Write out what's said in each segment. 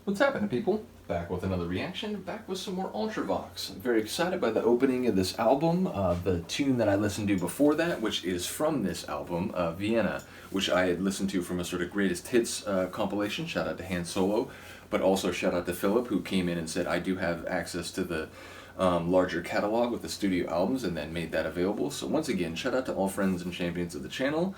What's happening, people? Back with another reaction, back with some more Ultravox. I'm very excited by the opening of this album. The tune that I listened to before that, which is from this album, Vienna, which I had listened to from a sort of greatest hits compilation. Shout out to Han Solo, but also shout out to Philip, who came in and said, I do have access to the larger catalog with the studio albums, and then made that available. So once again, shout out to all friends and champions of the channel.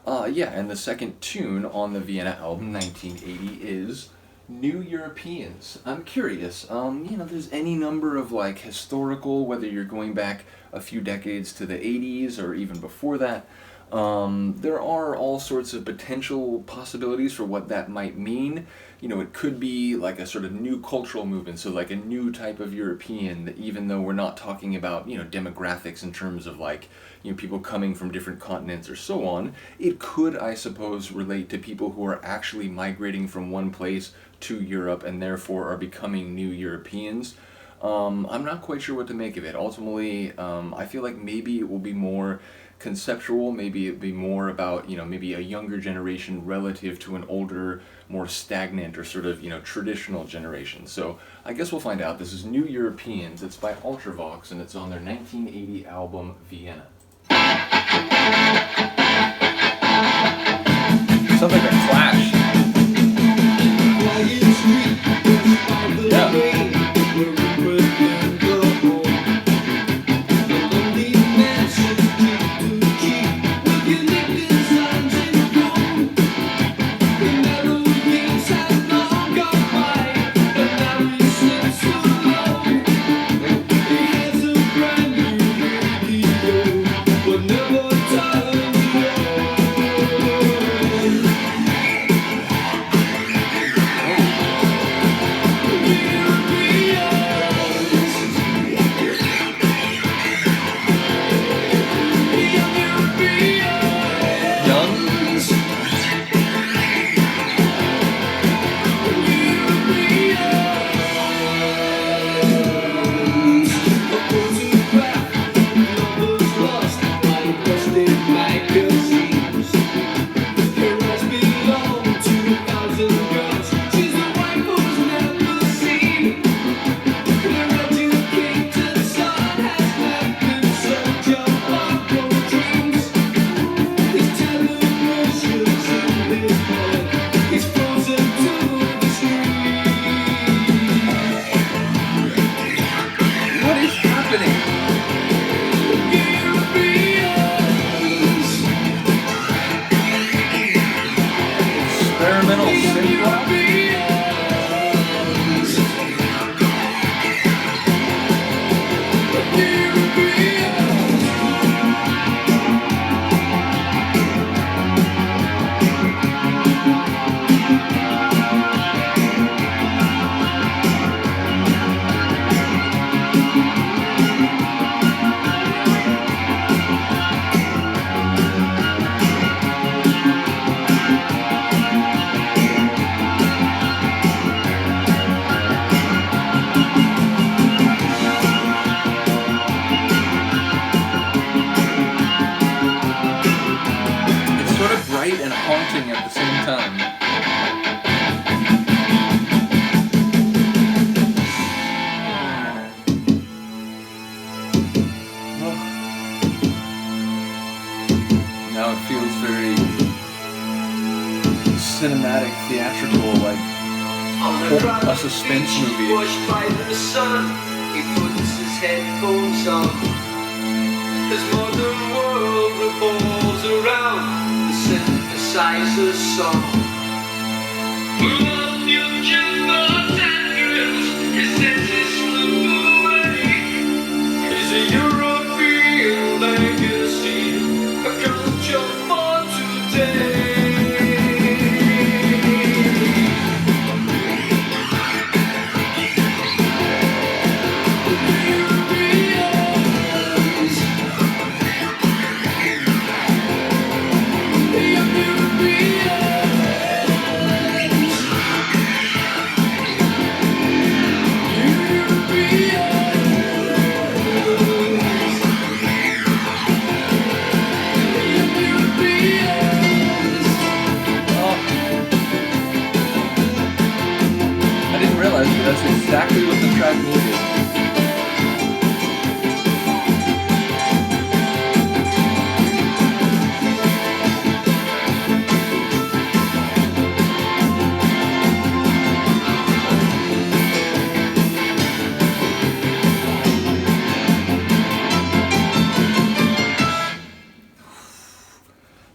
And the second tune on the Vienna album, 1980, is New Europeans. I'm curious, there's any number of like historical, whether you're going back a few decades to the 80s or even before that, there are all sorts of potential possibilities for what that might mean. It could be like a sort of new cultural movement, so like a new type of European, even though we're not talking about, demographics in terms of like, people coming from different continents or so on. It could, I suppose, relate to people who are actually migrating from one place to Europe and therefore are becoming new Europeans. I'm not quite sure what to make of it. Ultimately, I feel like maybe it will be more conceptual, maybe it'd be more about, maybe a younger generation relative to an older, more stagnant or sort of, traditional generation. So I guess we'll find out. This is New Europeans. It's by Ultravox and it's on their 1980 album, Vienna. Sounds like a Clash. Experimental synth rock? And haunting at the same time. Now it feels very cinematic, theatrical, like a suspense movie. Washed by the sun, he puts his headphones on. This modern world revolves around synthesizer song. When you cannot address, his senses slip away. Is a European legacy, a culture for today. realize, but that's exactly what the track needed.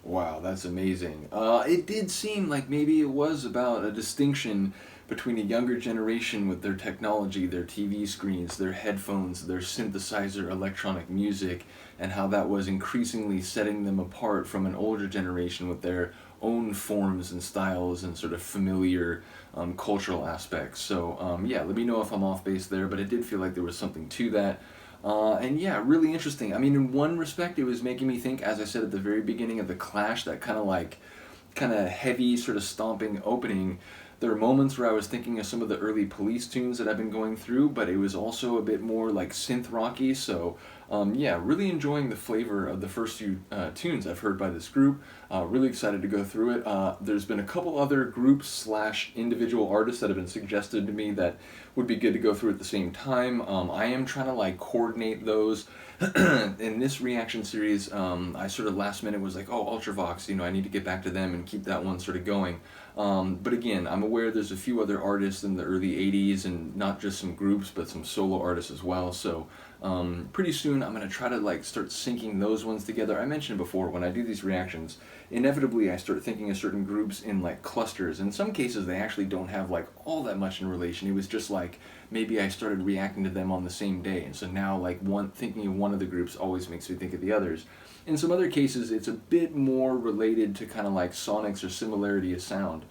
Wow, that's amazing. It did seem like maybe it was about a distinction between a younger generation with their technology, their TV screens, their headphones, their synthesizer electronic music, and how that was increasingly setting them apart from an older generation with their own forms and styles and sort of familiar cultural aspects. So, yeah, let me know if I'm off base there, but it did feel like there was something to that. And yeah, really interesting. I mean, in one respect, it was making me think, as I said at the very beginning of the Clash, that kind of heavy, sort of stomping opening. There were moments where I was thinking of some of the early Police tunes that I've been going through, but it was also a bit more like synth rocky. So, yeah, really enjoying the flavor of the first few tunes I've heard by this group. Really excited to go through it. There's been a couple other groups slash individual artists that have been suggested to me that would be good to go through at the same time. I am trying to like coordinate those. In this reaction series, I sort of last minute was like, oh, Ultravox, I need to get back to them and keep that one sort of going. But again, I'm aware there's a few other artists in the early 80s, and not just some groups, but some solo artists as well. So pretty soon I'm going to try to like start syncing those ones together. I mentioned before, when I do these reactions, inevitably I start thinking of certain groups in like clusters. In some cases they actually don't have like all that much in relation. It was just like maybe I started reacting to them on the same day, and so now like thinking of one of the groups always makes me think of the others. In some other cases it's a bit more related to kind of like sonics or similarity of sound.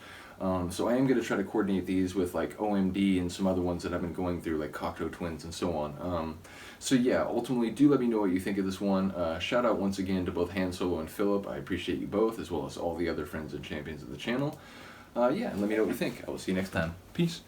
So I am going to try to coordinate these with like OMD and some other ones that I've been going through, like Cocteau Twins and so on. So yeah, ultimately do let me know what you think of this one. Shout out once again to both Han Solo and Philip. I appreciate you both, as well as all the other friends and champions of the channel. Yeah, and let me know what you think. I will see you next time. Peace.